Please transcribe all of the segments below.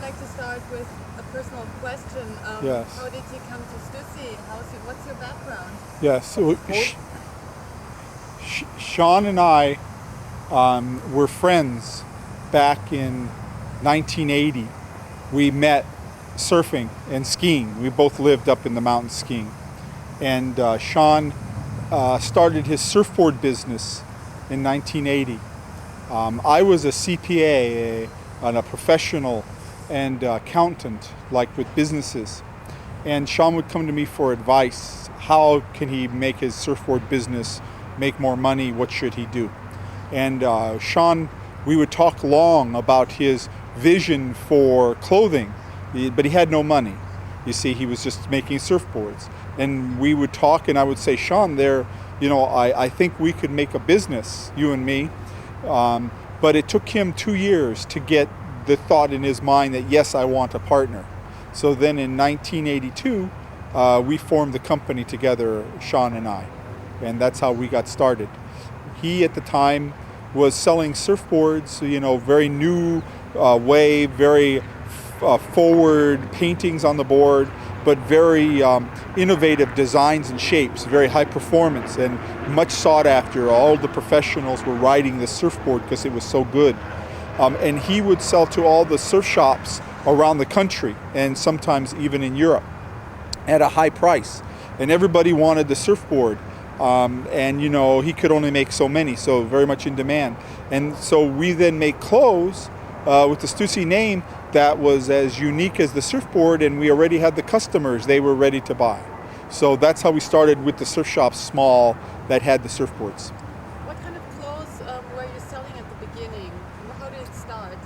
like to start with a personal question. Yes. How did you come to Stüssy? What's your background? Yes. So, Shawn and I were friends back in 1980. We met surfing and skiing. We both lived up in the mountains skiing. And Shawn started his surfboard business in 1980. I was a CPA, a professional and accountant, like with businesses. And Shawn would come to me for advice. How can he make his surfboard business make more money? What should he do? And Shawn, we would talk long about his vision for clothing, but he had no money. You see, he was just making surfboards. And we would talk, and I would say, Shawn, I think we could make a business, you and me. But it took him 2 years to get the thought in his mind that, yes, I want a partner. So then in 1982, we formed the company together, Shawn and I. And that's how we got started. He, at the time, was selling surfboards, very new way, very forward paintings on the board, but very innovative designs and shapes, very high performance and much sought after. All the professionals were riding the surfboard because it was so good. And he would sell to all the surf shops around the country and sometimes even in Europe at a high price. And everybody wanted the surfboard. And he could only make so many, so very much in demand. And so we then make clothes with the Stüssy name that was as unique as the surfboard, and we already had the customers they were ready to buy. So that's how we started with the surf shops, small, that had the surfboards. What kind of clothes were you selling at the beginning? How did it start?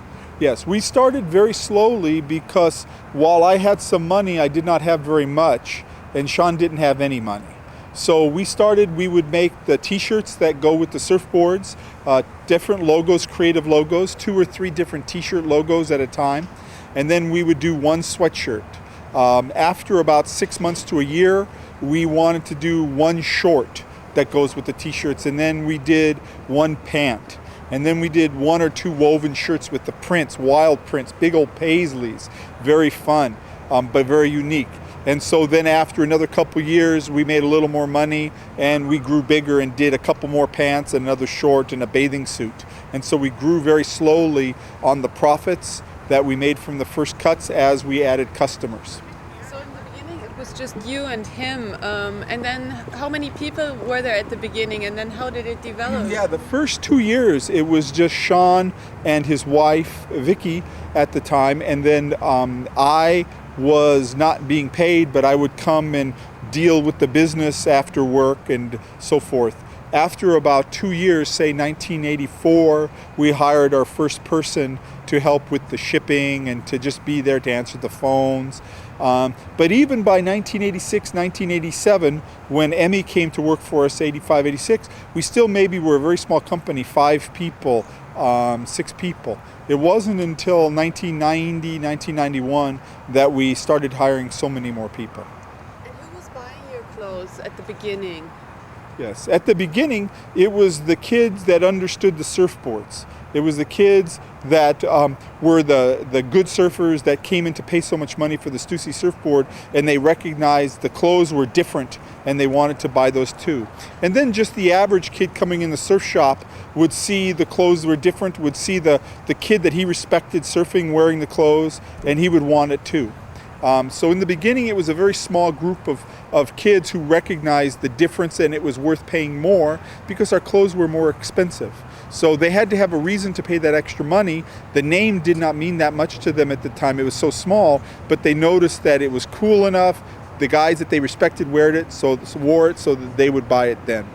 Yes, we started very slowly because while I had some money, I did not have very much, and Shawn didn't have any money. So we would make the t-shirts that go with the surfboards, different logos, creative logos, 2 or 3 different t-shirt logos at a time. And then we would do one sweatshirt. After about 6 months to a year, we wanted to do one short that goes with the t-shirts. And then we did one pant. And then we did 1 or 2 woven shirts with the prints, wild prints, big old paisleys, very fun, but very unique. And so then after another couple years, we made a little more money and we grew bigger and did a couple more pants and another short and a bathing suit. And so we grew very slowly on the profits that we made from the first cuts as we added customers. So in the beginning, it was just you and him. And then how many people were there at the beginning, and then how did it develop? Yeah, the first 2 years, it was just Shawn and his wife, Vicky, at the time. And then I was not being paid, but I would come and deal with the business after work and so forth. After about 2 years, say 1984, we hired our first person to help with the shipping and to just be there to answer the phones. But even by 1986, 1987, when Emmy came to work for us, 85, 86, we still maybe were a very small company, 5 people, 6 people. It wasn't until 1990, 1991 that we started hiring so many more people. And who was buying your clothes at the beginning? Yes, at the beginning, it was the kids that understood the surfboards. It was the kids that were the good surfers that came in to pay so much money for the Stüssy surfboard, and they recognized the clothes were different and they wanted to buy those too. And then just the average kid coming in the surf shop would see the clothes were different, would see the kid that he respected surfing wearing the clothes, and he would want it too. So in the beginning, it was a very small group of kids who recognized the difference, and it was worth paying more because our clothes were more expensive. So they had to have a reason to pay that extra money. The name did not mean that much to them at the time. It was so small, but they noticed that it was cool enough. The guys that they respected wore it so that they would buy it then.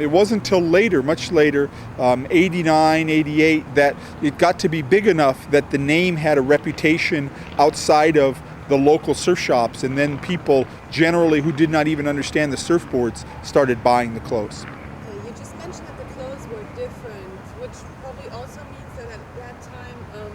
It wasn't until later, much later, 89, 88, that it got to be big enough that the name had a reputation outside of the local surf shops, and then people generally who did not even understand the surfboards started buying the clothes. You just mentioned that the clothes were different, which probably also means that at that time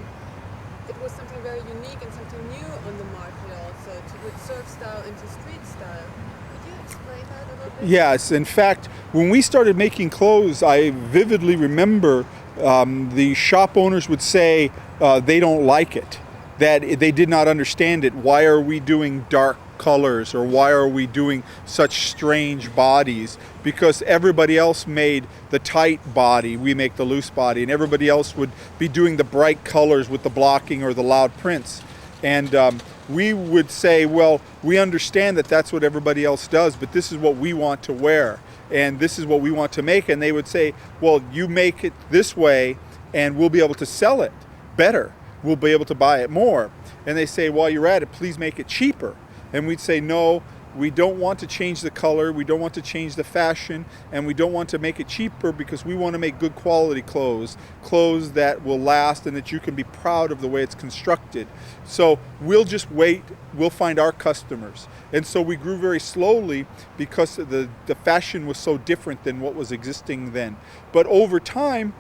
it was something very unique and something new on the market also, to put surf style into street style. Could you explain that a little bit? Yes, in fact, when we started making clothes, I vividly remember the shop owners would say they don't like it. that they did not understand it. Why are we doing dark colors, or why are we doing such strange bodies? Because everybody else made the tight body, we make the loose body, and everybody else would be doing the bright colors with the blocking or the loud prints. And we would say, well, we understand that that's what everybody else does, but this is what we want to wear, and this is what we want to make. And they would say, well, you make it this way and we'll be able to sell it better, we'll be able to buy it more. And they say, while you're at it, please make it cheaper. And we'd say, no, we don't want to change the color, we don't want to change the fashion, and we don't want to make it cheaper, because we want to make good quality clothes, clothes that will last and that you can be proud of the way it's constructed. So we'll just wait, we'll find our customers. And so we grew very slowly, because the fashion was so different than what was existing then. But over time,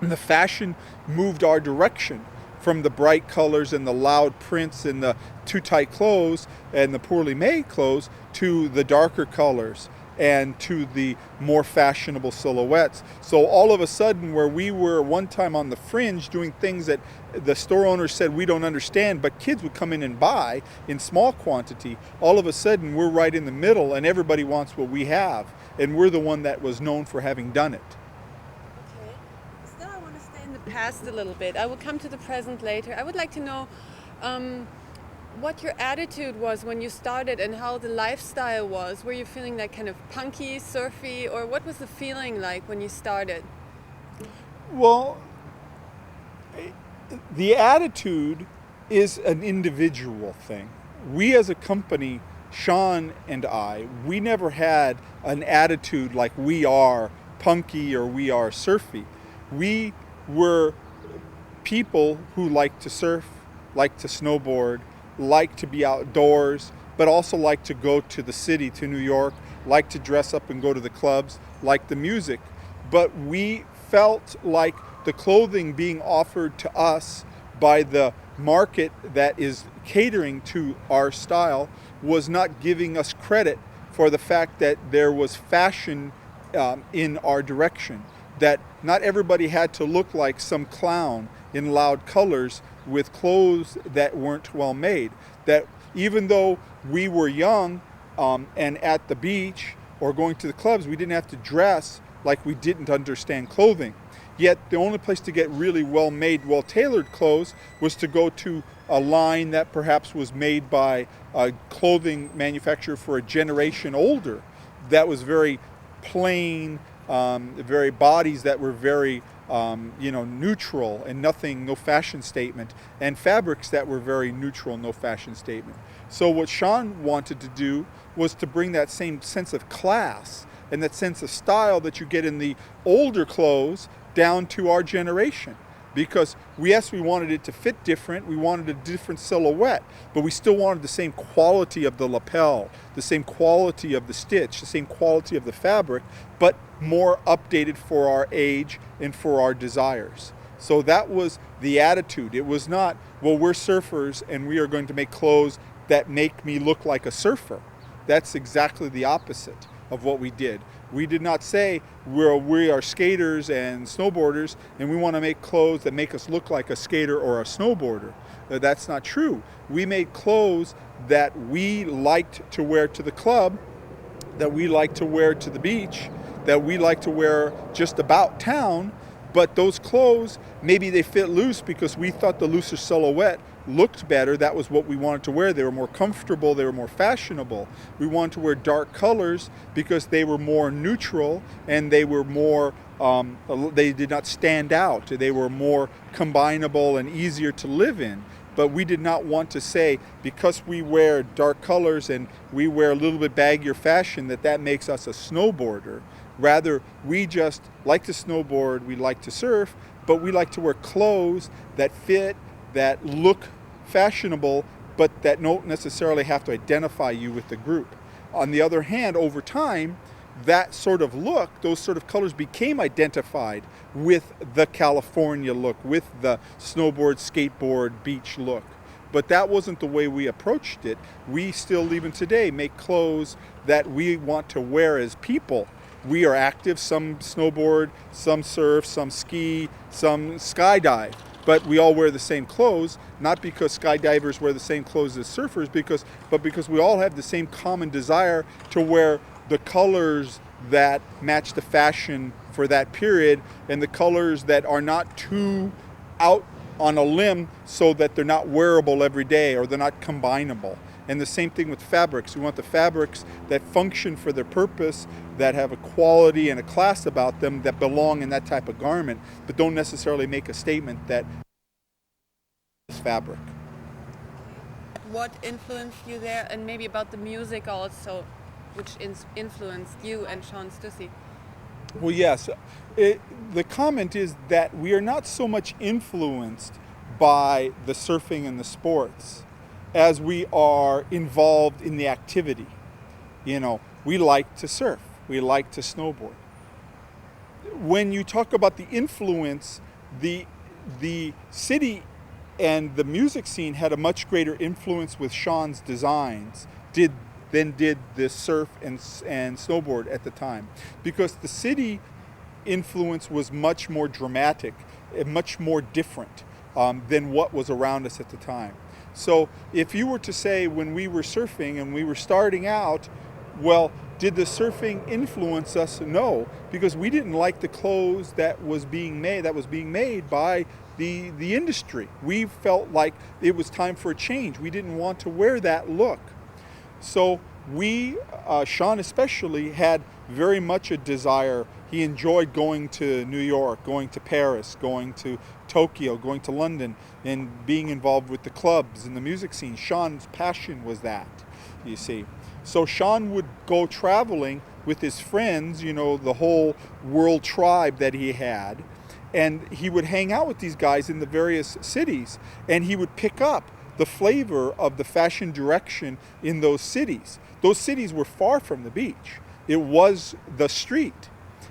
the fashion moved our direction, from the bright colors and the loud prints and the too tight clothes and the poorly made clothes, to the darker colors and to the more fashionable silhouettes. So all of a sudden, where we were one time on the fringe doing things that the store owners said we don't understand, but kids would come in and buy in small quantity, all of a sudden we're right in the middle and everybody wants what we have, and we're the one that was known for having done it. Past a little bit. I will come to the present later. I would like to know what your attitude was when you started, and how the lifestyle was. Were you feeling like kind of punky, surfy, or what was the feeling like when you started? Well, the attitude is an individual thing. We as a company, Shawn and I, we never had an attitude like we are punky or we are surfy. We were people who like to surf, like to snowboard, like to be outdoors, but also like to go to the city, to New York, like to dress up and go to the clubs, like the music. But we felt like the clothing being offered to us by the market that is catering to our style was not giving us credit for the fact that there was fashion in our direction. That not everybody had to look like some clown in loud colors with clothes that weren't well made. That even though we were young and at the beach or going to the clubs, we didn't have to dress like we didn't understand clothing. Yet the only place to get really well-made, well-tailored clothes was to go to a line that perhaps was made by a clothing manufacturer for a generation older, that was very plain, very bodies that were very neutral and no fashion statement, and fabrics that were very neutral, no fashion statement. So what Shawn wanted to do was to bring that same sense of class and that sense of style that you get in the older clothes down to our generation. Because we wanted it to fit different, we wanted a different silhouette, but we still wanted the same quality of the lapel, the same quality of the stitch, the same quality of the fabric, but more updated for our age and for our desires. So that was the attitude. It was not, well, we're surfers and we are going to make clothes that make me look like a surfer. That's exactly the opposite of what we did. We did not say we are skaters and snowboarders and we want to make clothes that make us look like a skater or a snowboarder. That's not true. We made clothes that we liked to wear to the club, that we liked to wear to the beach, that we like to wear just about town, but those clothes, maybe they fit loose because we thought the looser silhouette looked better. That was what we wanted to wear. They were more comfortable, they were more fashionable. We wanted to wear dark colors because they were more neutral and they were more, they did not stand out. They were more combinable and easier to live in. But we did not want to say, because we wear dark colors and we wear a little bit baggier fashion, that makes us a snowboarder. Rather, we just like to snowboard, we like to surf, but we like to wear clothes that fit, that look fashionable, but that don't necessarily have to identify you with the group. On the other hand, over time, that sort of look, those sort of colors became identified with the California look, with the snowboard, skateboard, beach look. But that wasn't the way we approached it. We still, even today, make clothes that we want to wear as people. We are active, some snowboard, some surf, some ski, some skydive. but we all wear the same clothes, not because skydivers wear the same clothes as surfers, but because we all have the same common desire to wear the colors that match the fashion for that period, and the colors that are not too out on a limb so that they're not wearable every day or they're not combinable. And the same thing with fabrics. We want the fabrics that function for their purpose, that have a quality and a class about them, that belong in that type of garment, but don't necessarily make a statement that is fabric. What influenced you there, and maybe about the music also, which influenced you and Shawn Stussy? Well, yes. The comment is that we are not so much influenced by the surfing and the sports as we are involved in the activity. You know, we like to surf, we like to snowboard. When you talk about the influence, the city and the music scene had a much greater influence with Shawn's designs than did the surf and snowboard at the time, because the city influence was much more dramatic and much more different than what was around us at the time. So if you were to say, when we were surfing and we were starting out, well, did the surfing influence us? No, because we didn't like the clothes that was being made by the industry. We felt like it was time for a change. We didn't want to wear that look. So we, Shawn especially, had very much a desire. He enjoyed going to New York, going to Paris, going to Tokyo, going to London, and being involved with the clubs and the music scene. Shawn's passion was that, you see. So Shawn would go traveling with his friends, you know, the whole world tribe that he had, and he would hang out with these guys in the various cities, and he would pick up the flavor of the fashion direction in those cities. Those cities were far from the beach. It was the street.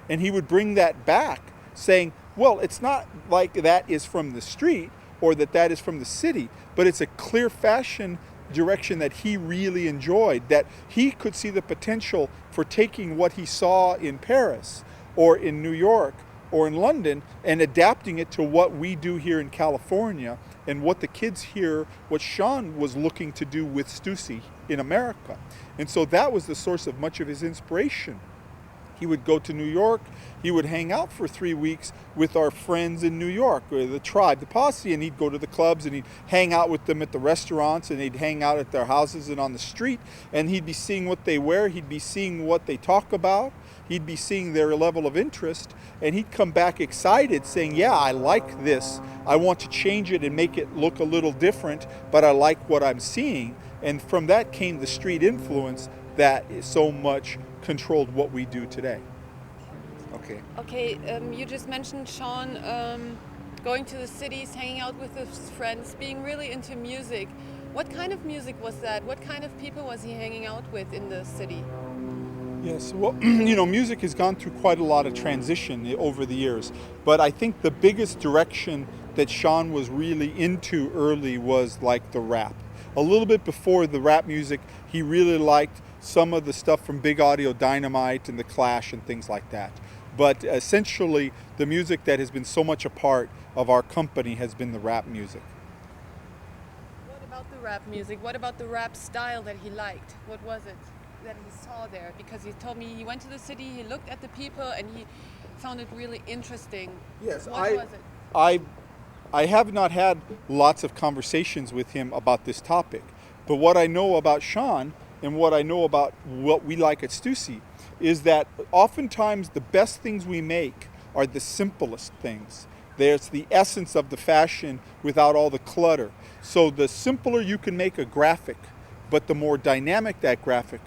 And he would bring that back, saying, well, it's not like that is from the street or that is from the city, but it's a clear fashion direction that he really enjoyed, that he could see the potential for taking what he saw in Paris or in New York or in London and adapting it to what we do here in California and what the kids here, what Shawn was looking to do with Stüssy in America. And so that was the source of much of his inspiration. He would go to New York, he would hang out for 3 weeks with our friends in New York, or the tribe, the posse, and he'd go to the clubs and he'd hang out with them at the restaurants, and he'd hang out at their houses and on the street, and he'd be seeing what they wear, he'd be seeing what they talk about, he'd be seeing their level of interest, and he'd come back excited saying, yeah, I like this, I want to change it and make it look a little different, but I like what I'm seeing. And from that came the street influence that so much controlled what we do today. Okay. Okay, you just mentioned Shawn going to the cities, hanging out with his friends, being really into music. What kind of music was that? What kind of people was he hanging out with in the city? Yes, well, you know, music has gone through quite a lot of transition over the years, but I think the biggest direction that Shawn was really into early was like the rap. A little bit before the rap music, he really liked some of the stuff from Big Audio Dynamite and The Clash and things like that. But essentially, the music that has been so much a part of our company has been the rap music. What about the rap music? What about the rap style that he liked? What was it that he saw there? Because he told me he went to the city, he looked at the people, and he found it really interesting. Yes, what was it? I have not had lots of conversations with him about this topic, but what I know about Shawn and what I know about what we like at Stüssy is that oftentimes the best things we make are the simplest things. There's the essence of the fashion without all the clutter. So the simpler you can make a graphic, but the more dynamic that graphic,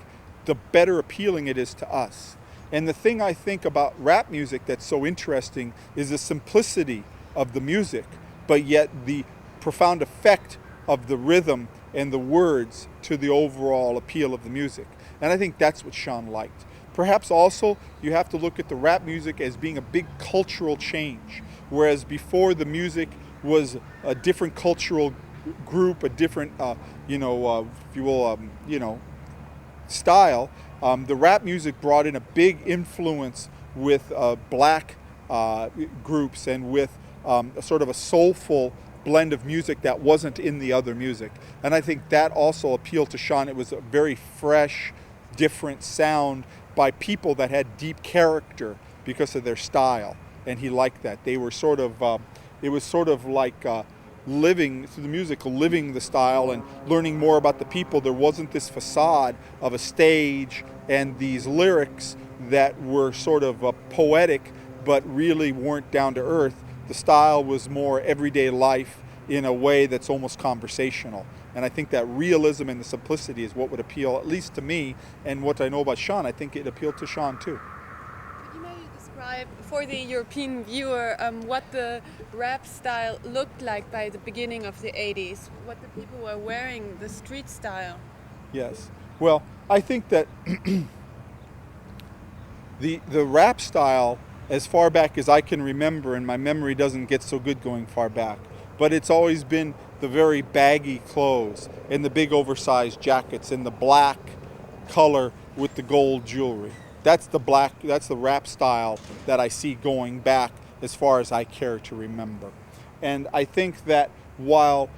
the better appealing it is to us. And the thing I think about rap music that's so interesting is the simplicity of the music, but yet the profound effect of the rhythm and the words to the overall appeal of the music. And I think that's what Shawn liked. Perhaps also you have to look at the rap music as being a big cultural change, whereas before the music was a different cultural group, a different, if you will, style. The rap music brought in a big influence with black groups and with a sort of a soulful blend of music that wasn't in the other music. And I think that also appealed to Shawn. It was a very fresh, different sound by people that had deep character because of their style, and he liked that. They were sort of, it was sort of like living through the music, living the style and learning more about the people. There wasn't this facade of a stage and these lyrics that were sort of poetic but really weren't down to earth. The style was more everyday life in a way that's almost conversational. And I think that realism and the simplicity is what would appeal, at least to me, and what I know about Shawn, I think it appealed to Shawn too. Could you maybe describe for the European viewer what the rap style looked like by the beginning of the 80s? What the people were wearing, the street style? Yes. Well, I think that the rap style, as far back as I can remember, and my memory doesn't get so good going far back, but it's always been the very baggy clothes and the big oversized jackets and the black color with the gold jewelry. That's the rap style that I see going back as far as I care to remember. And I think that while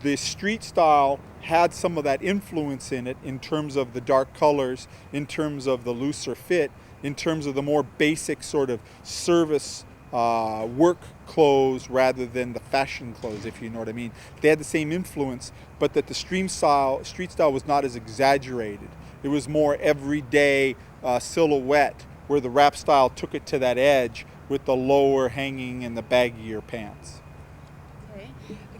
the street style had some of that influence in it in terms of the dark colors, in terms of the looser fit, in terms of the more basic sort of service work clothes rather than the fashion clothes, if you know what I mean. They had the same influence, but that the street style was not as exaggerated. It was more everyday silhouette, where the rap style took it to that edge with the lower hanging and the baggier pants.